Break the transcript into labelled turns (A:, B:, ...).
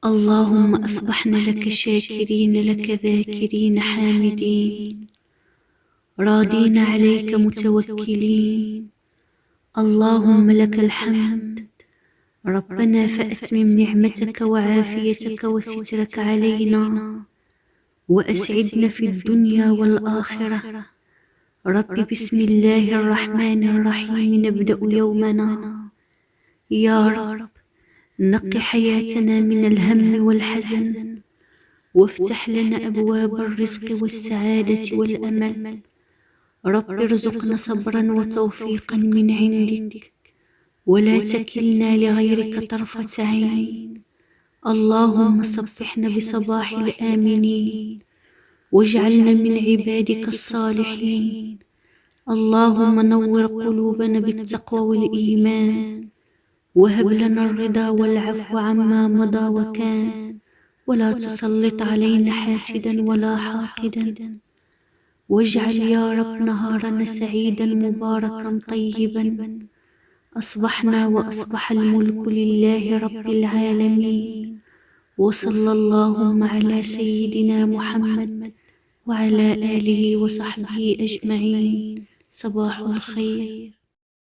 A: اللهم أصبحنا لك شاكرين، لك ذاكرين حامدين، راضين عليك متوكلين. اللهم لك الحمد ربنا، فأتمم نعمتك وعافيتك وسترك علينا، وأسعدنا في الدنيا والآخرة. رب بسم الله الرحمن الرحيم نبدأ يومنا. يا رب نق حياتنا من الهم والحزن، وافتح لنا أبواب الرزق والسعادة والأمل. رب ارزقنا صبرا وتوفيقا من عندك، ولا تكلنا لغيرك طرفة عين. اللهم صبحنا بصباح الآمنين، واجعلنا من عبادك الصالحين. اللهم نور قلوبنا بالتقوى والإيمان، وهب لنا الرضا والعفو عما مضى وكان، ولا تسلط علينا حاسدا ولا حاقدا. واجعل يا رب نهارنا سعيدا مباركا طيبا. أصبحنا وأصبح الملك لله رب العالمين، وصلى اللهم على سيدنا محمد وعلى آله وصحبه أجمعين. صباح الخير.